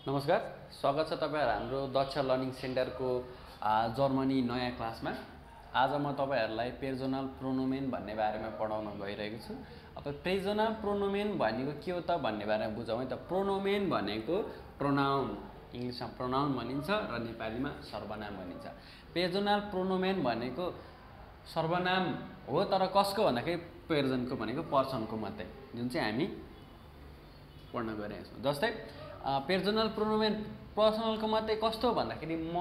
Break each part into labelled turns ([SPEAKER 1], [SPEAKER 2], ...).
[SPEAKER 1] नमस्कार, स्वागत छ तपाईहरु हाम्रो दक्ष लर्निङ सेन्टरको जर्मनी नयाँ क्लासमा। आज म तपाईहरुलाई पेर्सोनल प्रोनोमेन भन्ने बारेमा पढाउन गइरहेको छु। अब पेर्सोनल प्रोनोमेन भनेको के हो त भन्ने बारेमा बुझौँ है त। प्रोनोमेन भनेको प्रोनाउन, इंग्लिशमा प्रोनाउन भनिन्छ र नेपालीमा सर्वनाम भनिन्छ। पेर्सोनल प्रोनोमेन भनेको सर्वनाम हो, तर कसको भन्दाखेरि पेर्सनको भनेको पर्सनको मात्रै, जुन चाहिँ हामी पढ्न गइरहेका छौँ। जस्तै पेर्सोनल प्रोनोमेन पर्सनलको मात्रै कस्तो भन्दाखेरि म,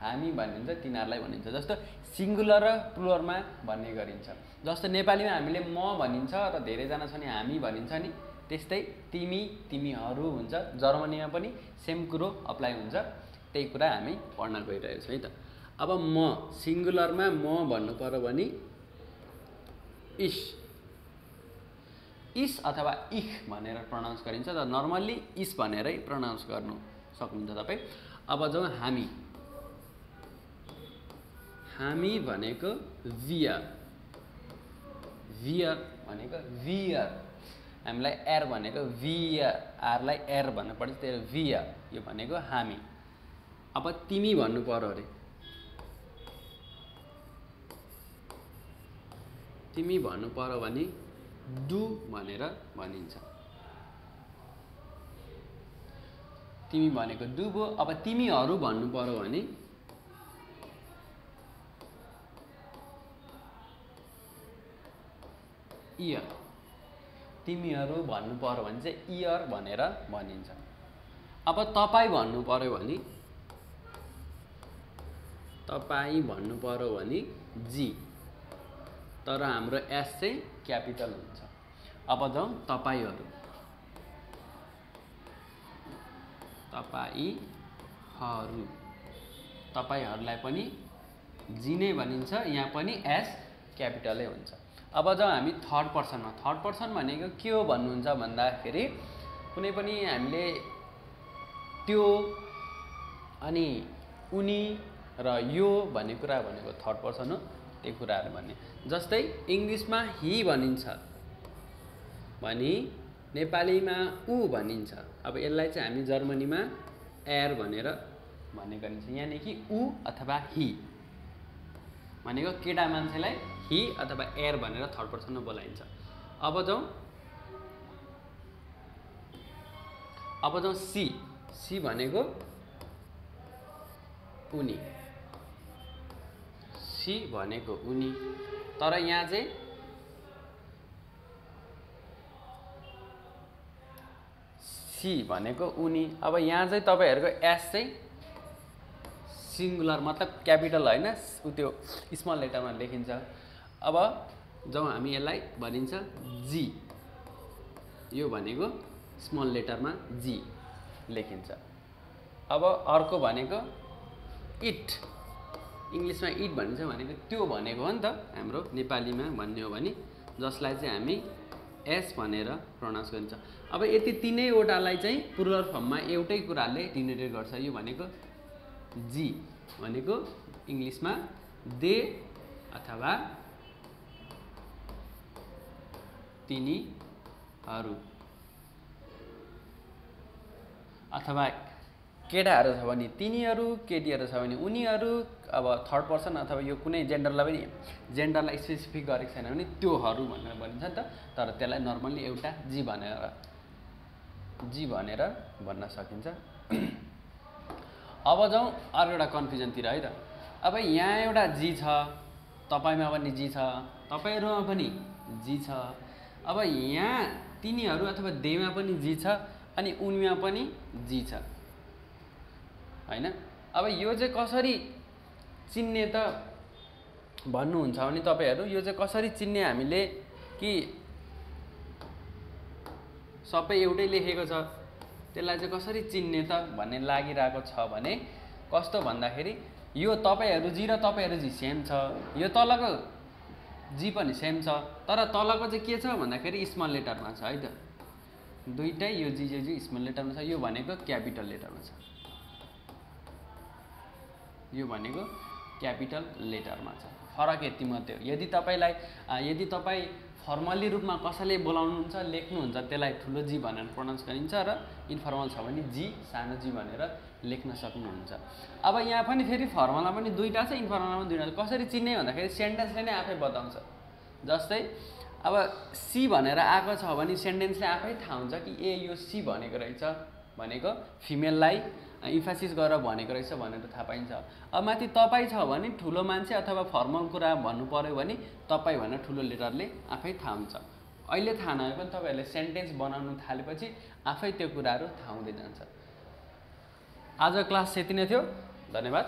[SPEAKER 1] हामी भनिन्छ, तिनीहरूलाई भनिन्छ। जस्तो सिंगुलर र प्लुरलमा भन्ने गरिन्छ। जस्तो नेपालीमा हामीले म भनिन्छ र धेरैजना छ नि हामी भनिन्छ नि, त्यस्तै तिमी, तिमीहरू हुन्छ। जर्मनीमा पनि सेम कुरो अप्लाई हुन्छ। त्यही कुरा हामी पढ्न गइरहेको छौँ है त। अब म सिंगुलरमा म भन्नु पर्यो भने इस अथवा इख भनेर प्रोनाउन्स गरिन्छ। र नर्मल्ली इस भनेरै प्रोनाउन्स गर्नु सक्नुहुन्छ तपाईँ। अब जाउँ हामी भनेको वियर, वियर भनेको वियर, हामीलाई एर भनेको वियर, आरलाई एर भन्नु पर्छ, त्यही वियर, यो भनेको हामी। अब तिमी भन्नु पर्यो अरे, तिमी भन्नु पर्यो भने डु भनेर भनिन्छ। तिमी भनेको डु भयो। अब तिमीहरू भन्नु पर्यो भने इयर, तिमीहरू भन्नु पर्यो भने चाहिँ इयर भनेर भनिन्छ। अब तपाईँ भन्नु पर्यो भने, तपाईँ भन्नु पर्यो भने जी, तर हाम्रो एस चाहिँ क्यापिटल हुन्छ। अब जाउँ तपाईहरू, तपाईहरू, तपाईहरूलाई पनि जी नै भनिन्छ, यहाँ पनि एस क्यापिटलै हुन्छ। अब जाउँ हामी थर्ड पर्सनमा। थर्ड पर्सन भनेको के हो भन्नुहुन्छ भन्दाखेरि कुनै पनि हामीले त्यो अनि उनी र यो भन्ने कुरा भनेको थर्ड पर्सन हो, त्यो कुराहरू भन्ने। जस्तै इङ्ग्लिसमा हि भनिन्छ भने नेपालीमा ऊ भनिन्छ। अब यसलाई चाहिँ हामी जर्मनीमा एर भनेर भन्ने गरिन्छ। यानि ऊ अथवा हि भनेको केटा मान्छेलाई हि अथवा एर भनेर थर्ड पर्सनमा बोलाइन्छ। अब जाउँ सी भनेको उनी, सी भनेको उनी, तर यहाँ चाहिँ सी भनेको उनी। अब यहाँ चाहिँ तपाईहरुको एस चाहिँ सिंगुलर मतलब क्यापिटल हैन, त्यो स्मल लेटरमा लेखिन्छ। अब जाउँ हामी यसलाई भनिन्छ जी, यो भनेको स्मल लेटरमा जी लेखिन्छ। अब अर्को भनेको इट, इङ्ग्लिसमा इट भनिन्छ भनेको त्यो भनेको हो नि त, हाम्रो नेपालीमा भन्ने हो भने, जसलाई चाहिँ हामी एस भनेर प्रोनाउन्स गरिन्छ। अब यति तीनैवटालाई चाहिँ प्लुरल फर्ममा एउटै कुराले डिनोटेट गर्छ। यो भनेको जी भनेको इङ्ग्लिसमा दे अथवा तिनीहरू, अथवा केटाहरू छ भने तिनीहरू, केटीहरू छ भने उनीहरू। अब थर्ड पर्सन अथवा यो कुनै जेन्डरलाई पनि, जेन्डरलाई स्पेसिफिक गरेको छैन भने त्योहरू भनेर भनिन्छ नि त, तर त्यसलाई नर्मल्ली एउटा जी भनेर भन्न सकिन्छ। अब जाउँ अर्को एउटा कन्फ्युजनतिर है त। अब यहाँ एउटा जी छ, तपाईमा पनि जी छ, तपाईहरुमा पनि जी छ। अब यहाँ तिनीहरू अथवा देमा पनि जी छ, अनि उनीमा पनि जी छ हैन। अब यो चाहिँ कसरी चिन्ने त भन्नुहुन्छ भने तपाईहरु, यो चाहिँ कसरी चिन्ने हामीले कि सबै एउटै लेखेको छ, त्यसलाई चाहिँ कसरी चिन्ने त भन्ने लागिरहेको छ भने कस्तो भन्दाखेरि यो तपाईहरु जी र तपाईहरु जी सेम छ, यो तलको जी पनि सेम छ, तर तलको चाहिँ के छ भन्दाखेरि स्मल लेटरमा छ है त। दुईटै यो जी स्मल लेटरमा छ, यो भनेको क्यापिटल लेटरमा छ, यो भनेको क्यापिटल लेटरमा छ। फरक यति मात्रै हो। यदि तपाईँ फर्मली रूपमा कसैले बोलाउनुहुन्छ लेख्नुहुन्छ त्यसलाई ठुलो जी भनेर प्रोनाउन्स गरिन्छ र इन्फर्मल छ भने जी सानो जी भनेर लेख्न सक्नुहुन्छ। अब यहाँ पनि फेरि फर्मलमा पनि दुईटा छ, इन्फर्मलमा पनि दुईटा छ। कसरी चिन्ने भन्दाखेरि सेन्टेन्सले नै आफै बताउँछ। जस्तै अब सी भनेर आएको छ भने सेन्टेन्सले आफै थाहा हुन्छ कि ए यो सी भनेको रहेछ, भनेको फिमेललाई इम्फासिस गरेर भनेको रहेछ भनेर थाहा पाइन्छ। अब माथि तपाईँ छ भने ठुलो मान्छे अथवा फर्मल कुरा भन्नु पर्यो भने तपाईँ भनेर ठुलो लेटरले आफै थाहा हुन्छ। अहिले थाहा नभए पनि तपाईँहरूले सेन्टेन्स बनाउनु थालेपछि आफै त्यो कुराहरू थाहा हुँदै जान्छ। आज क्लास यति नै थियो। धन्यवाद।